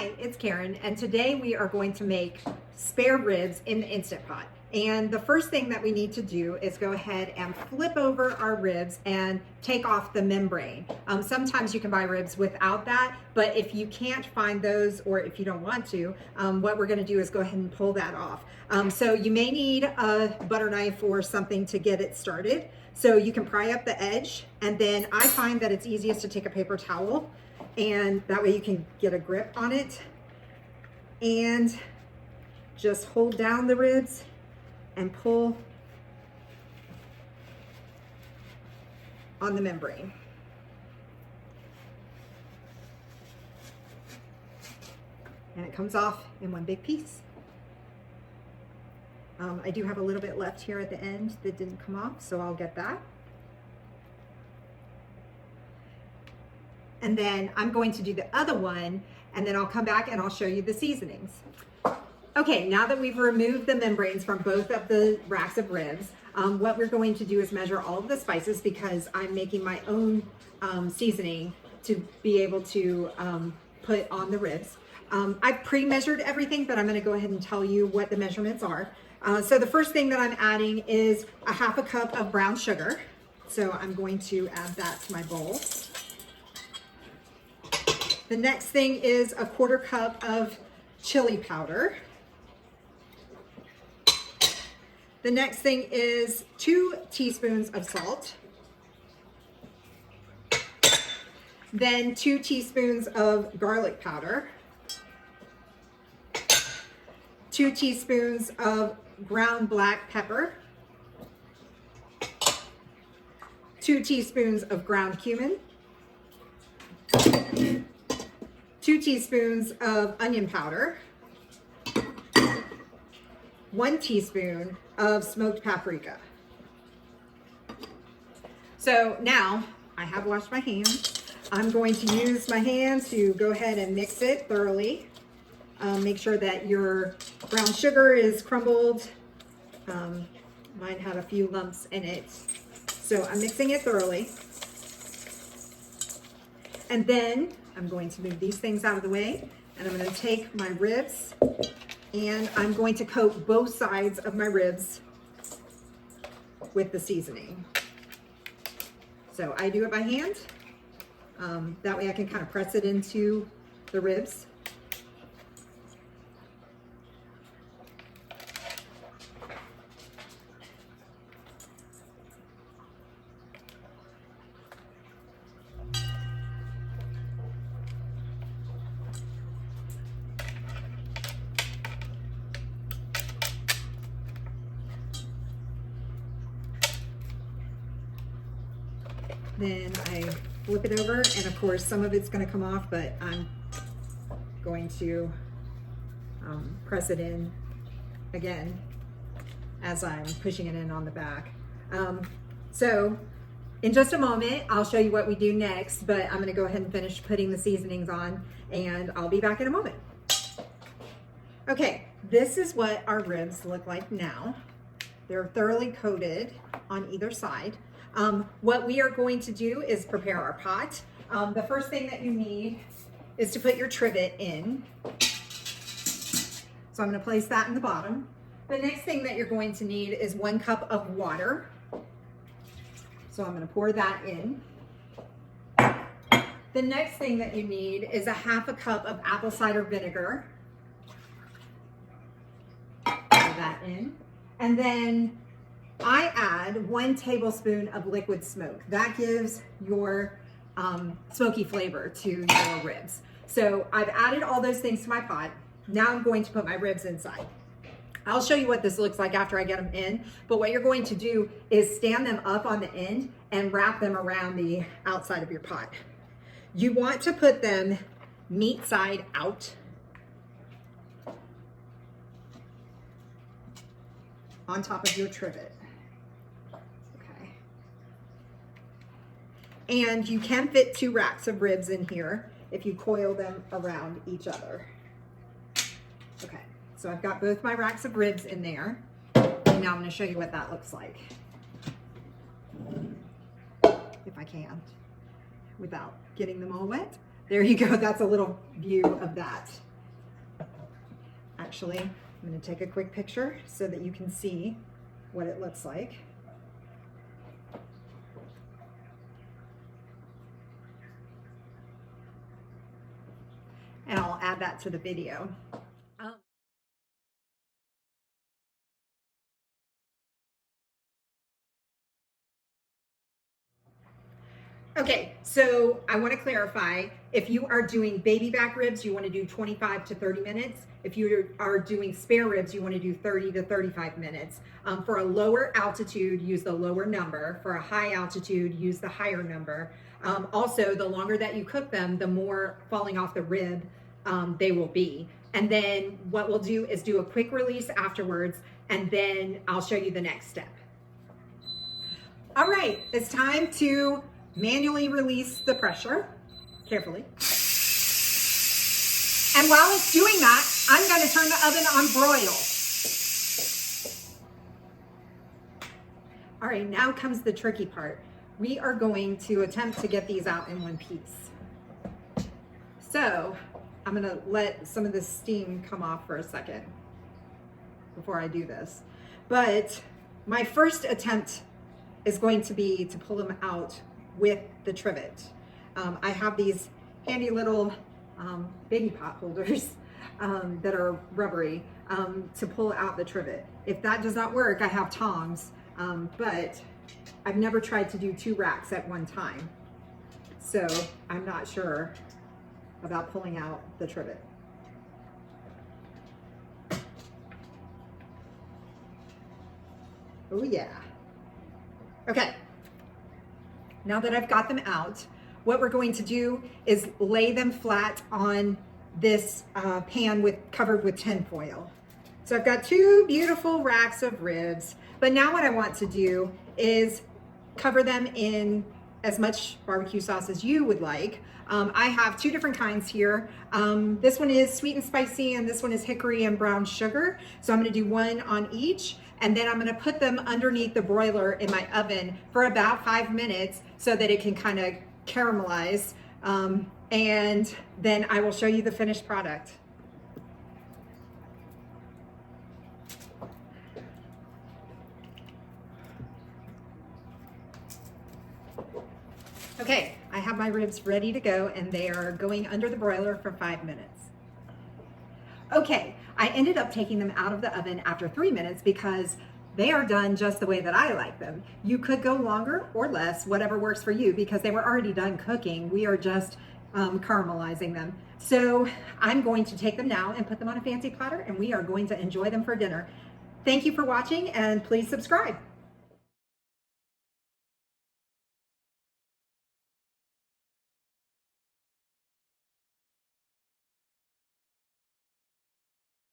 Hi, it's Karen, and today we are going to make spare ribs in the Instant Pot. And the first thing that we need to do is go ahead and flip over our ribs and take off the membrane. Sometimes you can buy ribs without that, but if you can't find those or if you don't want to, what we're gonna do is go ahead and pull that off. So you may need a butter knife or something to get it started. So you can pry up the edge, and then I find that it's easiest to take a paper towel, and that way you can get a grip on it and just hold down the ribs and pull on the membrane. And it comes off in one big piece. I do have a little bit left here at the end that didn't come off, so I'll get that. And then I'm going to do the other one, and then I'll come back and I'll show you the seasonings. Okay, now that we've removed the membranes from both of the racks of ribs, what we're going to do is measure all of the spices because I'm making my own seasoning to be able to put on the ribs. I've pre-measured everything, but I'm gonna go ahead and tell you what the measurements are. So the first thing that I'm adding is a half a cup of brown sugar. So I'm going to add that to my bowl. The next thing is a quarter cup of chili powder. The next thing is 2 teaspoons of salt. Then 2 teaspoons of garlic powder. 2 teaspoons of ground black pepper. 2 teaspoons of ground cumin. 2 teaspoons of onion powder. 1 teaspoon of smoked paprika. So now I have washed my hands. I'm going to use my hand to go ahead and mix it thoroughly. Make sure that your brown sugar is crumbled. Mine had a few lumps in it. So I'm mixing it thoroughly. And then I'm going to move these things out of the way, and I'm going to take my ribs and I'm going to coat both sides of my ribs with the seasoning. So I do it by hand. That way I can kind of press it into the ribs. Then I flip it over, and of course some of it's going to come off, but I'm going to press it in again as I'm pushing it in on the back. So in just a moment I'll show you what we do next, but I'm going to go ahead and finish putting the seasonings on, and I'll be back in a moment. Okay, this is what our ribs look like now. They're thoroughly coated on either side. What we are going to do is prepare our pot. The first thing that you need is to put your trivet in. So I'm going to place that in the bottom. The next thing that you're going to need is 1 cup of water. So I'm going to pour that in. The next thing that you need is a half a cup of apple cider vinegar. Pour that in. And then I add 1 tablespoon of liquid smoke. That gives your smoky flavor to your ribs. So I've added all those things to my pot. Now I'm going to put my ribs inside. I'll show you what this looks like after I get them in, but what you're going to do is stand them up on the end and wrap them around the outside of your pot. You want to put them meat side out on top of your trivet. And you can fit 2 racks of ribs in here if you coil them around each other. Okay, so I've got both my racks of ribs in there. And now I'm gonna show you what that looks like. If I can, without getting them all wet. There you go, that's a little view of that. actually. I'm going to take a quick picture so that you can see what it looks like. And I'll add that to the video. Okay, so I want to clarify, if you are doing baby back ribs, you want to do 25 to 30 minutes. If you are doing spare ribs, you want to do 30 to 35 minutes. For a lower altitude, use the lower number. For a high altitude, use the higher number. Also, the longer that you cook them, the more falling off the rib they will be. And then what we'll do is do a quick release afterwards, and then I'll show you the next step. All right, it's time to manually release the pressure, carefully. And while it's doing that, I'm going to turn the oven on broil. All right, now comes the tricky part. We are going to attempt to get these out in one piece. So I'm going to let some of the steam come off for a second before I do this. But my first attempt is going to be to pull them out with the trivet. I have these handy little baby pot holders that are rubbery to pull out the trivet. If that does not work, I have tongs, but I've never tried to do 2 racks at one time. So I'm not sure about pulling out the trivet. Oh yeah. Okay. Now that I've got them out, what we're going to do is lay them flat on this pan covered with tin foil. So I've got 2 beautiful racks of ribs, but now what I want to do is cover them in as much barbecue sauce as you would like. I have 2 different kinds here. This one is sweet and spicy, and this one is hickory and brown sugar. So I'm gonna do 1 on each, and then I'm gonna put them underneath the broiler in my oven for about 5 minutes so that it can kind of caramelize. And then I will show you the finished product. Okay, I have my ribs ready to go, and they are going under the broiler for 5 minutes. Okay, I ended up taking them out of the oven after 3 minutes because they are done just the way that I like them. You could go longer or less, whatever works for you, because they were already done cooking. We are just caramelizing them. So I'm going to take them now and put them on a fancy platter, and we are going to enjoy them for dinner. Thank you for watching, and please subscribe.